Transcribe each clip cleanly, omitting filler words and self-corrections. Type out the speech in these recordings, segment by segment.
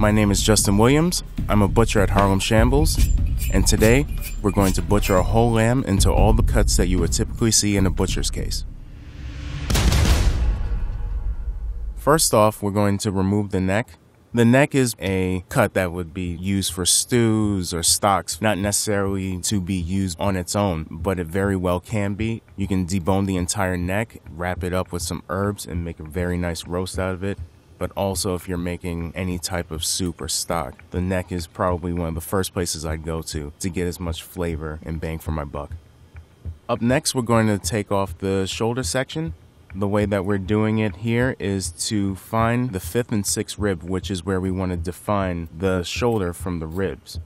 My name is Justin Williams. I'm a butcher at Harlem Shambles, and today we're going to butcher a whole lamb into all the cuts that you would typically see in a butcher's case. First off, we're going to remove the neck. The neck is a cut that would be used for stews or stocks, not necessarily to be used on its own, but it very well can be. You can debone the entire neck, wrap it up with some herbs, and make a very nice roast out of it. But also if you're making any type of soup or stock, the neck is probably one of the first places I'd go to get as much flavor and bang for my buck. Up next, we're going to take off the shoulder section. The way that we're doing it here is to find the 5th and 6th rib, which is where we want to define the shoulder from the ribs.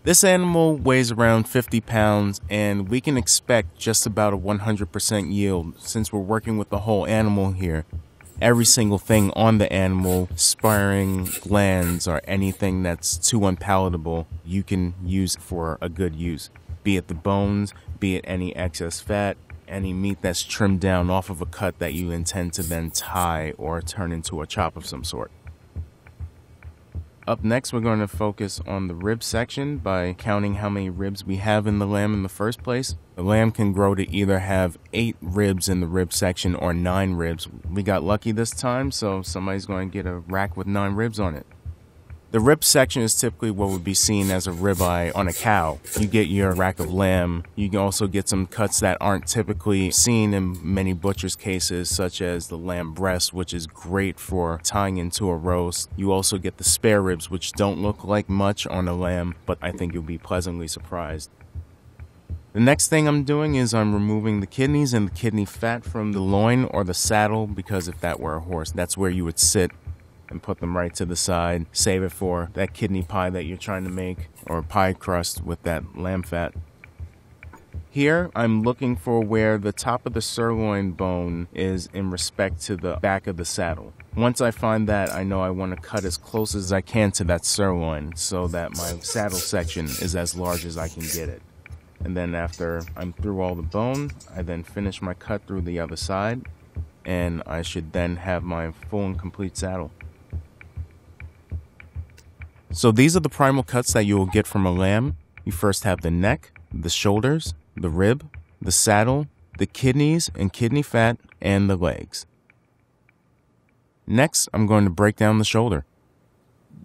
This animal weighs around 50 pounds, and we can expect just about a 100% yield since we're working with the whole animal here. Every single thing on the animal, sparring, glands, or anything that's too unpalatable, you can use for a good use. Be it the bones, be it any excess fat, any meat that's trimmed down off of a cut that you intend to then tie or turn into a chop of some sort. Up next, we're going to focus on the rib section by counting how many ribs we have in the lamb in the first place. The lamb can grow to either have 8 ribs in the rib section or 9 ribs. We got lucky this time, so somebody's going to get a rack with 9 ribs on it. The rib section is typically what would be seen as a ribeye on a cow. You get your rack of lamb. You can also get some cuts that aren't typically seen in many butchers' cases, such as the lamb breast, which is great for tying into a roast. You also get the spare ribs, which don't look like much on a lamb, but I think you'll be pleasantly surprised. The next thing I'm doing is I'm removing the kidneys and the kidney fat from the loin or the saddle, because if that were a horse, that's where you would sit and put them right to the side. Save it for that kidney pie that you're trying to make, or pie crust with that lamb fat. Here, I'm looking for where the top of the sirloin bone is in respect to the back of the saddle. Once I find that, I know I want to cut as close as I can to that sirloin so that my saddle section is as large as I can get it. And then after I'm through all the bone, I then finish my cut through the other side, and I should then have my full and complete saddle. So these are the primal cuts that you will get from a lamb. You first have the neck, the shoulders, the rib, the saddle, the kidneys and kidney fat, and the legs. Next, I'm going to break down the shoulder.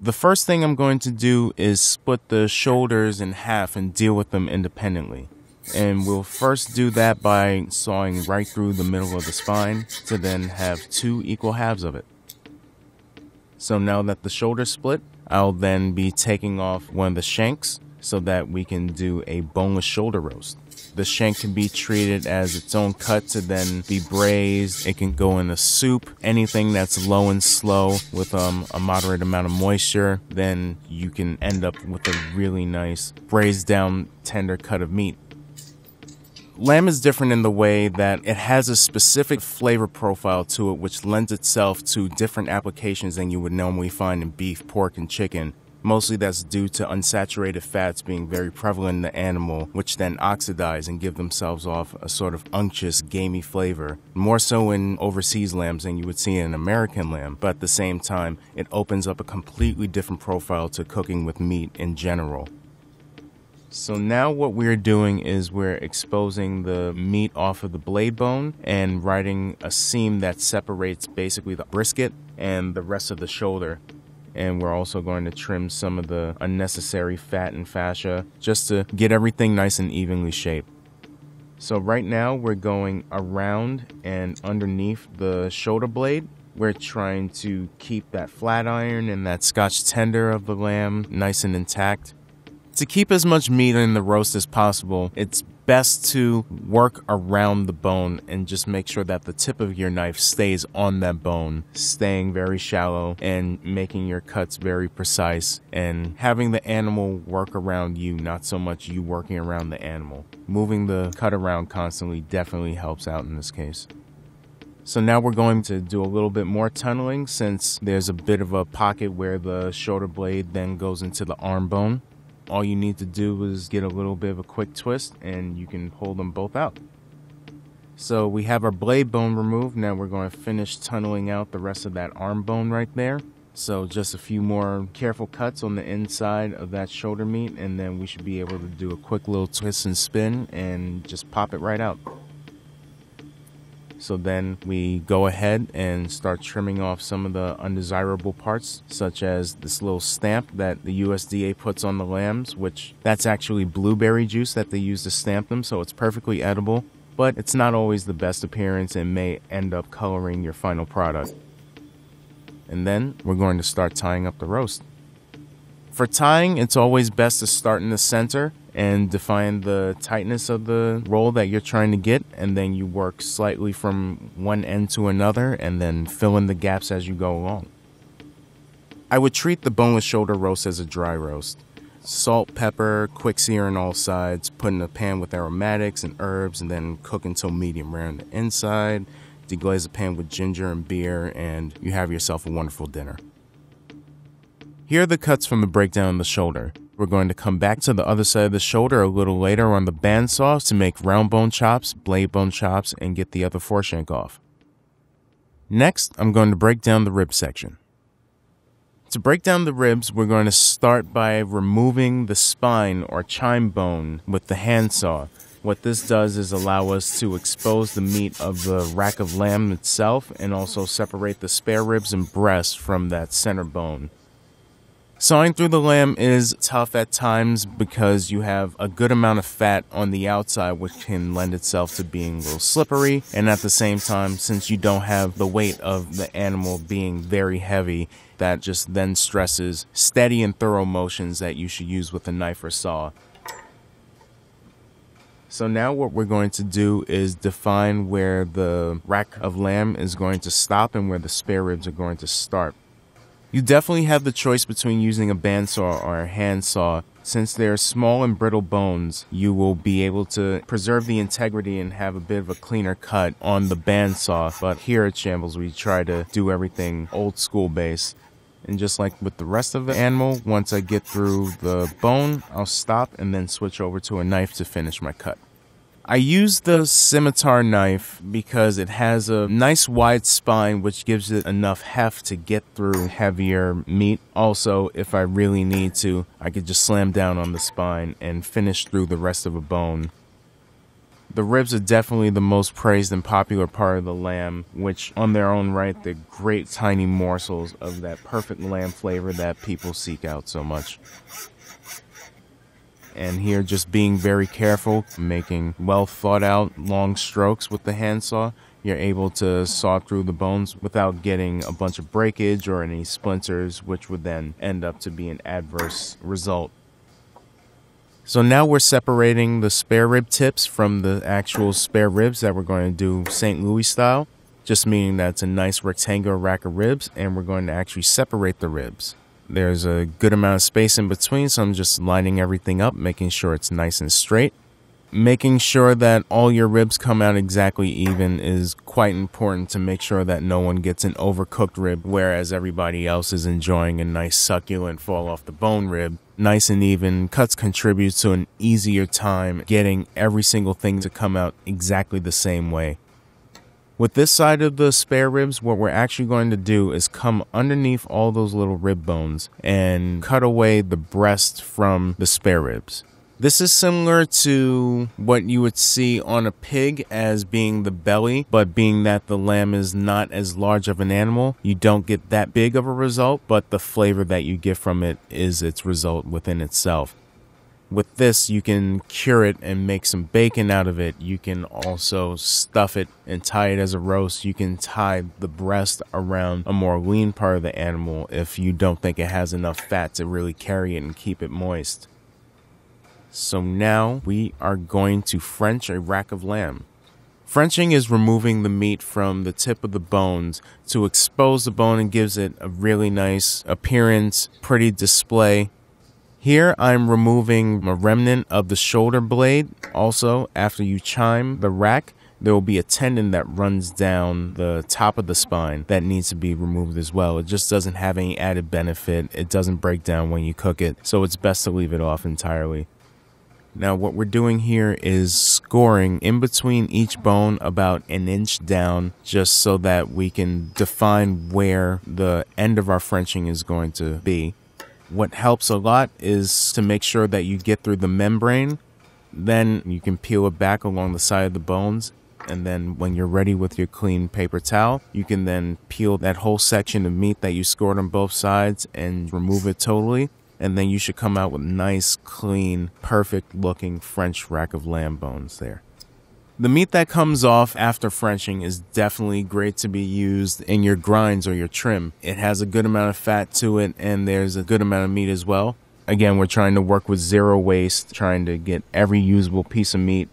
The first thing I'm going to do is split the shoulders in half and deal with them independently. And we'll first do that by sawing right through the middle of the spine to then have 2 equal halves of it. So now that the shoulder's split, I'll then be taking off one of the shanks so that we can do a boneless shoulder roast. The shank can be treated as its own cut to then be braised. It can go in a soup. Anything that's low and slow with a moderate amount of moisture, then you can end up with a really nice braised down tender cut of meat. Lamb is different in the way that it has a specific flavor profile to it, which lends itself to different applications than you would normally find in beef, pork, and chicken. Mostly that's due to unsaturated fats being very prevalent in the animal, which then oxidize and give themselves off a sort of unctuous, gamey flavor. More so in overseas lambs than you would see in an American lamb, but at the same time, it opens up a completely different profile to cooking with meat in general. So now what we're doing is we're exposing the meat off of the blade bone and writing a seam that separates basically the brisket and the rest of the shoulder. And we're also going to trim some of the unnecessary fat and fascia just to get everything nice and evenly shaped. So right now we're going around and underneath the shoulder blade. We're trying to keep that flat iron and that Scotch tender of the lamb nice and intact. To keep as much meat in the roast as possible, it's best to work around the bone and just make sure that the tip of your knife stays on that bone, staying very shallow and making your cuts very precise and having the animal work around you, not so much you working around the animal. Moving the cut around constantly definitely helps out in this case. So now we're going to do a little bit more tunneling since there's a bit of a pocket where the shoulder blade then goes into the arm bone. All you need to do is get a little bit of a quick twist and you can pull them both out. So we have our blade bone removed. Now we're going to finish tunneling out the rest of that arm bone right there. So just a few more careful cuts on the inside of that shoulder meat, and then we should be able to do a quick little twist and spin and just pop it right out. So then we go ahead and start trimming off some of the undesirable parts, such as this little stamp that the USDA puts on the lambs, which that's actually blueberry juice that they use to stamp them, so it's perfectly edible, but it's not always the best appearance and may end up coloring your final product. And then we're going to start tying up the roast. For tying, it's always best to start in the center and define the tightness of the roll that you're trying to get, and then you work slightly from one end to another and then fill in the gaps as you go along. I would treat the boneless shoulder roast as a dry roast. Salt, pepper, quick sear on all sides, put in a pan with aromatics and herbs, and then cook until medium rare on the inside. Deglaze the pan with ginger and beer, and you have yourself a wonderful dinner. Here are the cuts from the breakdown of the shoulder. We're going to come back to the other side of the shoulder a little later on the bandsaw to make round bone chops, blade bone chops, and get the other foreshank off. Next, I'm going to break down the rib section. To break down the ribs, we're going to start by removing the spine or chine bone with the handsaw. What this does is allow us to expose the meat of the rack of lamb itself and also separate the spare ribs and breast from that center bone. Sawing through the lamb is tough at times because you have a good amount of fat on the outside, which can lend itself to being a little slippery, and at the same time, since you don't have the weight of the animal being very heavy, that just then stresses steady and thorough motions that you should use with a knife or saw. So now what we're going to do is define where the rack of lamb is going to stop and where the spare ribs are going to start. You definitely have the choice between using a bandsaw or a handsaw. Since they're small and brittle bones, you will be able to preserve the integrity and have a bit of a cleaner cut on the bandsaw. But here at Shambles, we try to do everything old school based. And just like with the rest of the animal, once I get through the bone, I'll stop and then switch over to a knife to finish my cut. I use the scimitar knife because it has a nice wide spine which gives it enough heft to get through heavier meat. Also, if I really need to, I could just slam down on the spine and finish through the rest of a bone. The ribs are definitely the most praised and popular part of the lamb, which on their own right, they're great tiny morsels of that perfect lamb flavor that people seek out so much. And here, just being very careful, making well thought out long strokes with the handsaw, you're able to saw through the bones without getting a bunch of breakage or any splinters, which would then end up to be an adverse result. So now we're separating the spare rib tips from the actual spare ribs that we're going to do St. Louis style, just meaning that it's a nice rectangular rack of ribs, and we're going to actually separate the ribs. There's a good amount of space in between, so I'm just lining everything up, making sure it's nice and straight. Making sure that all your ribs come out exactly even is quite important to make sure that no one gets an overcooked rib, whereas everybody else is enjoying a nice succulent fall off the bone rib. Nice and even cuts contribute to an easier time getting every single thing to come out exactly the same way. With this side of the spare ribs, what we're actually going to do is come underneath all those little rib bones and cut away the breast from the spare ribs. This is similar to what you would see on a pig as being the belly, but being that the lamb is not as large of an animal, you don't get that big of a result, but the flavor that you get from it is its result within itself. With this, you can cure it and make some bacon out of it. You can also stuff it and tie it as a roast. You can tie the breast around a more lean part of the animal if you don't think it has enough fat to really carry it and keep it moist. So now we are going to French a rack of lamb. Frenching is removing the meat from the tip of the bones to expose the bone and gives it a really nice appearance, pretty display. Here I'm removing a remnant of the shoulder blade. Also, after you chime the rack, there will be a tendon that runs down the top of the spine that needs to be removed as well. It just doesn't have any added benefit. It doesn't break down when you cook it, so it's best to leave it off entirely. Now what we're doing here is scoring in between each bone about an inch down, just so that we can define where the end of our Frenching is going to be. What helps a lot is to make sure that you get through the membrane. Then you can peel it back along the side of the bones. And then when you're ready with your clean paper towel, you can then peel that whole section of meat that you scored on both sides and remove it totally. And then you should come out with nice, clean, perfect looking French rack of lamb bones there. The meat that comes off after Frenching is definitely great to be used in your grinds or your trim. It has a good amount of fat to it, and there's a good amount of meat as well. Again, we're trying to work with zero waste, trying to get every usable piece of meat.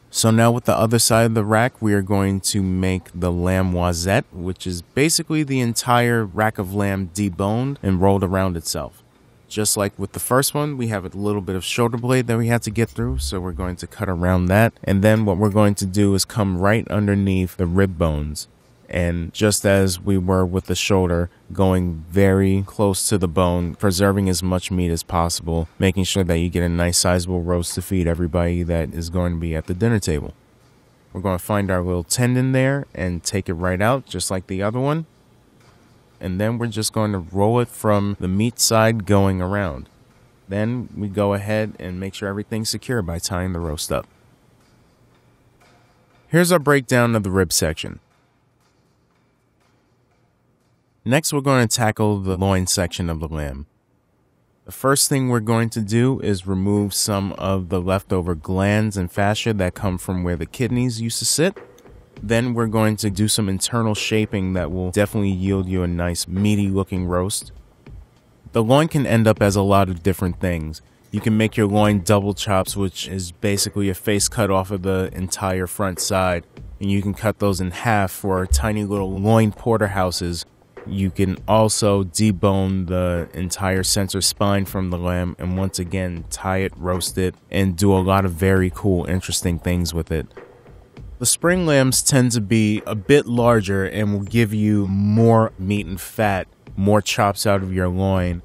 So now with the other side of the rack, we are going to make the lamb noisette, which is basically the entire rack of lamb deboned and rolled around itself. Just like with the first one, we have a little bit of shoulder blade that we had to get through, so we're going to cut around that. And then what we're going to do is come right underneath the rib bones. And just as we were with the shoulder, going very close to the bone, preserving as much meat as possible, making sure that you get a nice sizable roast to feed everybody that is going to be at the dinner table. We're going to find our little tendon there and take it right out, just like the other one. And then we're just going to roll it from the meat side going around. Then we go ahead and make sure everything's secure by tying the roast up. Here's our breakdown of the rib section. Next, we're going to tackle the loin section of the lamb. The first thing we're going to do is remove some of the leftover glands and fascia that come from where the kidneys used to sit. Then we're going to do some internal shaping that will definitely yield you a nice meaty looking roast. The loin can end up as a lot of different things. You can make your loin double chops, which is basically a face cut off of the entire front side. And you can cut those in half for tiny little loin porterhouses. You can also debone the entire center spine from the lamb and once again tie it, roast it, and do a lot of very cool, interesting things with it. The spring lambs tend to be a bit larger and will give you more meat and fat, more chops out of your loin.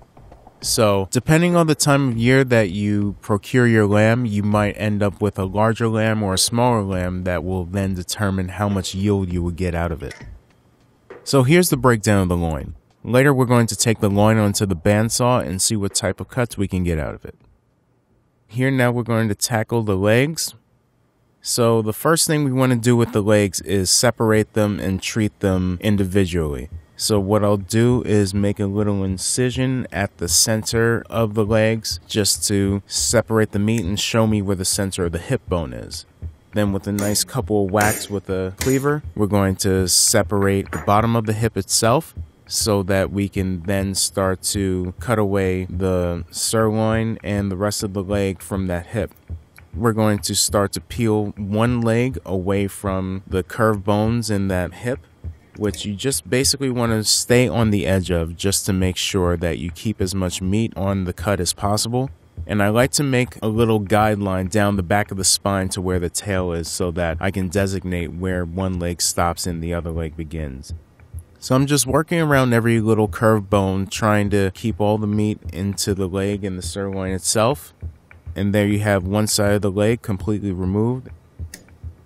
So, depending on the time of year that you procure your lamb, you might end up with a larger lamb or a smaller lamb that will then determine how much yield you will get out of it. So here's the breakdown of the loin. Later we're going to take the loin onto the bandsaw and see what type of cuts we can get out of it. Here now we're going to tackle the legs. So the first thing we want to do with the legs is separate them and treat them individually. So what I'll do is make a little incision at the center of the legs just to separate the meat and show me where the center of the hip bone is. Then with a nice couple of whacks with a cleaver, we're going to separate the bottom of the hip itself so that we can then start to cut away the sirloin and the rest of the leg from that hip. We're going to start to peel one leg away from the curved bones in that hip, which you just basically want to stay on the edge of just to make sure that you keep as much meat on the cut as possible. And I like to make a little guideline down the back of the spine to where the tail is so that I can designate where one leg stops and the other leg begins. So I'm just working around every little curved bone, trying to keep all the meat into the leg and the sirloin itself. And there you have one side of the leg completely removed.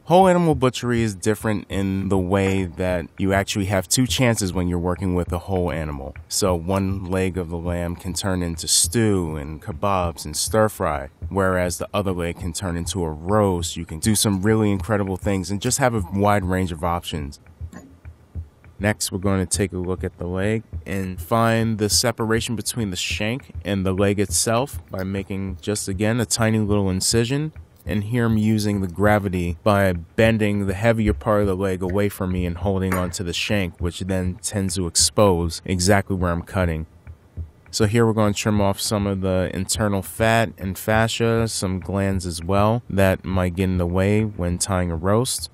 Whole animal butchery is different in the way that you actually have two chances when you're working with a whole animal. So one leg of the lamb can turn into stew and kebabs and stir fry, whereas the other leg can turn into a roast. You can do some really incredible things and just have a wide range of options. Next, we're going to take a look at the leg and find the separation between the shank and the leg itself by making just again a tiny little incision. And here I'm using the gravity by bending the heavier part of the leg away from me and holding onto the shank, which then tends to expose exactly where I'm cutting. So here we're going to trim off some of the internal fat and fascia, some glands as well that might get in the way when tying a roast.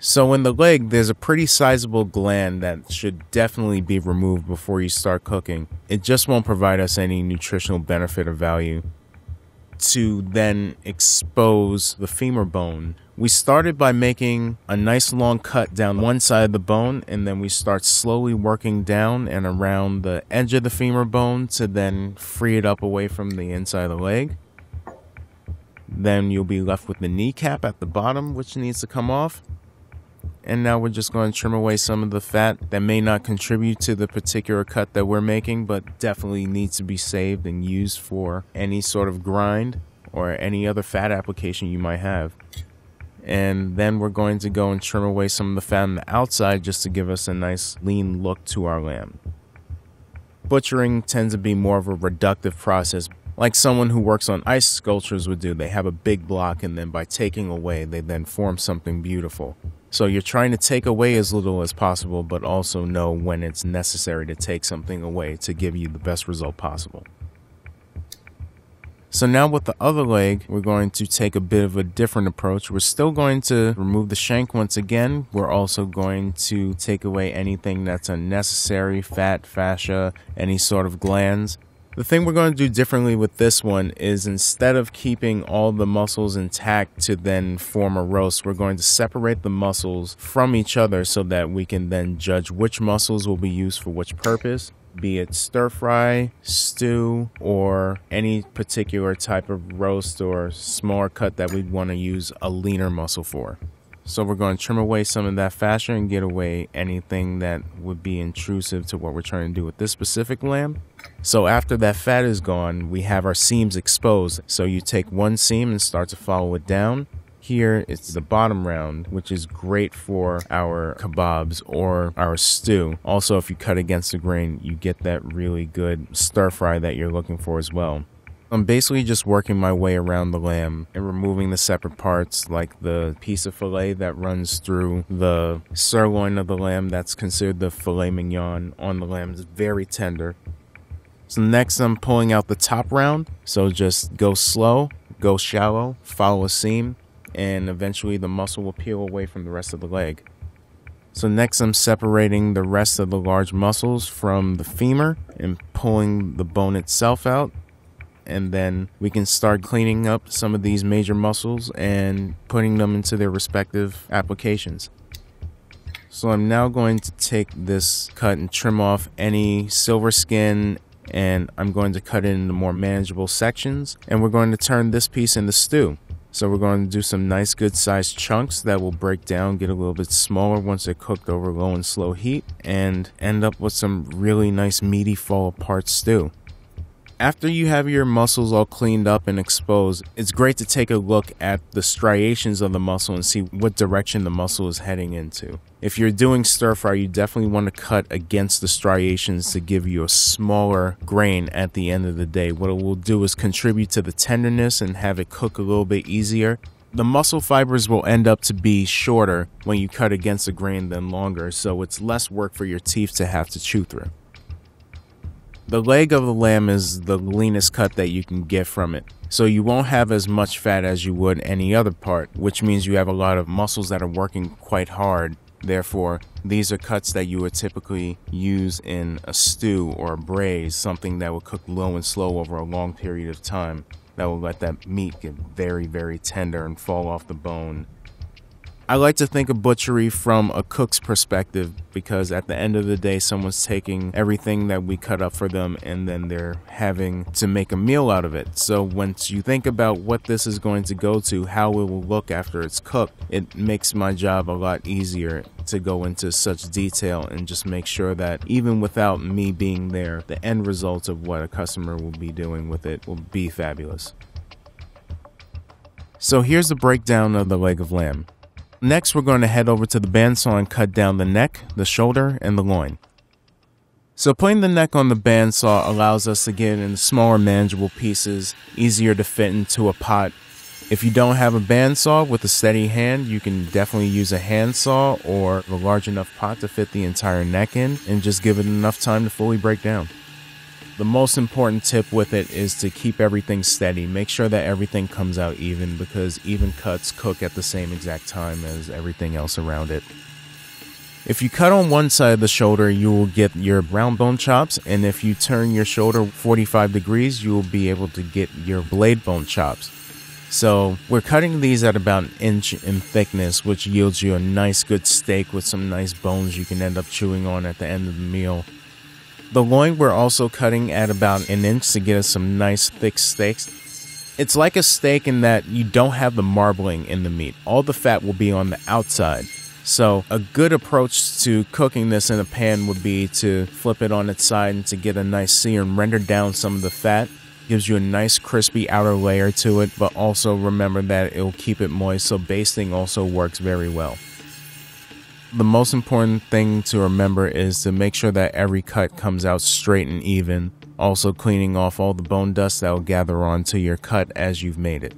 So in the leg, there's a pretty sizable gland that should definitely be removed before you start cooking. It just won't provide us any nutritional benefit or value. To then expose the femur bone, we started by making a nice long cut down one side of the bone, and then we start slowly working down and around the edge of the femur bone to then free it up away from the inside of the leg. Then you'll be left with the kneecap at the bottom, which needs to come off. And now we're just going to trim away some of the fat that may not contribute to the particular cut that we're making, but definitely needs to be saved and used for any sort of grind or any other fat application you might have. And then we're going to go and trim away some of the fat on the outside just to give us a nice lean look to our lamb. Butchering tends to be more of a reductive process, like someone who works on ice sculptures would do. They have a big block, and then by taking away, they then form something beautiful. So you're trying to take away as little as possible, but also know when it's necessary to take something away to give you the best result possible. So now with the other leg, we're going to take a bit of a different approach. We're still going to remove the shank once again. We're also going to take away anything that's unnecessary, fat, fascia, any sort of glands. The thing we're going to do differently with this one is instead of keeping all the muscles intact to then form a roast, we're going to separate the muscles from each other so that we can then judge which muscles will be used for which purpose, be it stir fry, stew, or any particular type of roast or smaller cut that we'd want to use a leaner muscle for. So we're going to trim away some of that fascia and get away anything that would be intrusive to what we're trying to do with this specific lamb. So after that fat is gone, we have our seams exposed. So you take one seam and start to follow it down. Here it's the bottom round, which is great for our kebabs or our stew. Also, if you cut against the grain, you get that really good stir fry that you're looking for as well. I'm basically just working my way around the lamb and removing the separate parts, like the piece of fillet that runs through the sirloin of the lamb. That's considered the filet mignon on the lamb. It's very tender. So next I'm pulling out the top round. So just go slow, go shallow, follow a seam, and eventually the muscle will peel away from the rest of the leg. So next I'm separating the rest of the large muscles from the femur and pulling the bone itself out. And then we can start cleaning up some of these major muscles and putting them into their respective applications. So I'm now going to take this cut and trim off any silver skin, and I'm going to cut it into more manageable sections, and we're going to turn this piece into stew. So we're going to do some nice good sized chunks that will break down, get a little bit smaller once they're cooked over low and slow heat, and end up with some really nice meaty fall apart stew. After you have your muscles all cleaned up and exposed, it's great to take a look at the striations of the muscle and see what direction the muscle is heading into. If you're doing stir fry, you definitely want to cut against the striations to give you a smaller grain at the end of the day. What it will do is contribute to the tenderness and have it cook a little bit easier. The muscle fibers will end up to be shorter when you cut against the grain than longer, so it's less work for your teeth to have to chew through. The leg of the lamb is the leanest cut that you can get from it. So you won't have as much fat as you would any other part, which means you have a lot of muscles that are working quite hard. Therefore, these are cuts that you would typically use in a stew or a braise, something that will cook low and slow over a long period of time. That will let that meat get very, very tender and fall off the bone. I like to think of butchery from a cook's perspective, because at the end of the day, someone's taking everything that we cut up for them and then they're having to make a meal out of it. So once you think about what this is going to go to, how it will look after it's cooked, it makes my job a lot easier to go into such detail and just make sure that even without me being there, the end result of what a customer will be doing with it will be fabulous. So here's the breakdown of the leg of lamb. Next, we're going to head over to the bandsaw and cut down the neck, the shoulder, and the loin. So putting the neck on the bandsaw allows us to get in smaller manageable pieces, easier to fit into a pot. If you don't have a bandsaw with a steady hand, you can definitely use a handsaw or a large enough pot to fit the entire neck in and just give it enough time to fully break down. The most important tip with it is to keep everything steady. Make sure that everything comes out even, because even cuts cook at the same exact time as everything else around it. If you cut on one side of the shoulder, you will get your round bone chops, and if you turn your shoulder 45 degrees, you will be able to get your blade bone chops. So we're cutting these at about 1 inch in thickness, which yields you a nice good steak with some nice bones you can end up chewing on at the end of the meal. The loin we're also cutting at about 1 inch to get us some nice thick steaks. It's like a steak in that you don't have the marbling in the meat. All the fat will be on the outside. So a good approach to cooking this in a pan would be to flip it on its side and to get a nice sear and render down some of the fat. Gives you a nice crispy outer layer to it, but also remember that it'll keep it moist, so basting also works very well. The most important thing to remember is to make sure that every cut comes out straight and even, also cleaning off all the bone dust that will gather onto your cut as you've made it.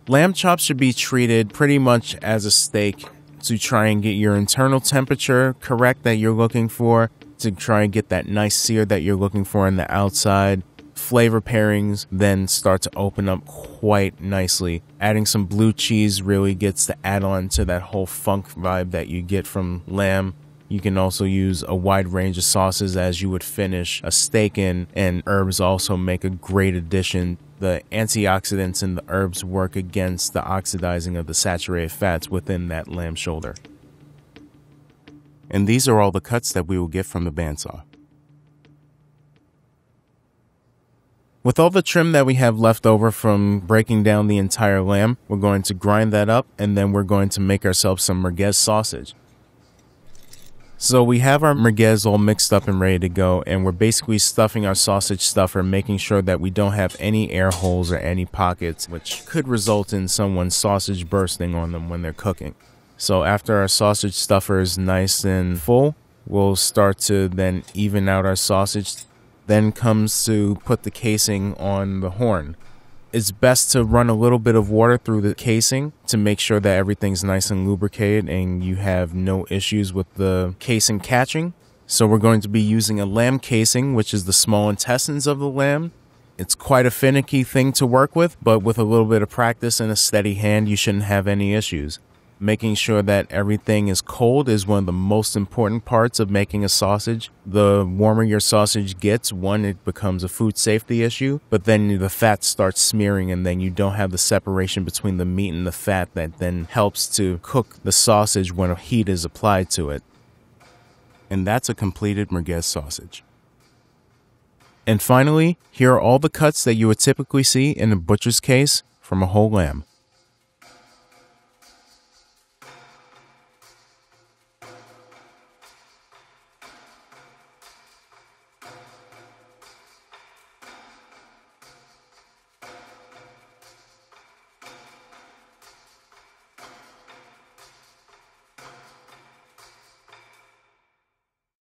Lamb chops should be treated pretty much as a steak to try and get your internal temperature correct that you're looking for, to try and get that nice sear that you're looking for on the outside. Flavor pairings then start to open up quite nicely. Adding some blue cheese really gets to add on to that whole funk vibe that you get from lamb. You can also use a wide range of sauces as you would finish a steak in, and herbs also make a great addition. The antioxidants in the herbs work against the oxidizing of the saturated fats within that lamb shoulder. And these are all the cuts that we will get from the bandsaw. With all the trim that we have left over from breaking down the entire lamb, we're going to grind that up, and then we're going to make ourselves some merguez sausage. So we have our merguez all mixed up and ready to go, and we're basically stuffing our sausage stuffer, making sure that we don't have any air holes or any pockets, which could result in someone's sausage bursting on them when they're cooking. So after our sausage stuffer is nice and full, we'll start to then even out our sausage. Then comes to put the casing on the horn. It's best to run a little bit of water through the casing to make sure that everything's nice and lubricated and you have no issues with the casing catching. So we're going to be using a lamb casing, which is the small intestines of the lamb. It's quite a finicky thing to work with, but with a little bit of practice and a steady hand, you shouldn't have any issues. Making sure that everything is cold is one of the most important parts of making a sausage. The warmer your sausage gets, one, it becomes a food safety issue, but then the fat starts smearing and then you don't have the separation between the meat and the fat that then helps to cook the sausage when heat is applied to it. And that's a completed merguez sausage. And finally, here are all the cuts that you would typically see in a butcher's case from a whole lamb.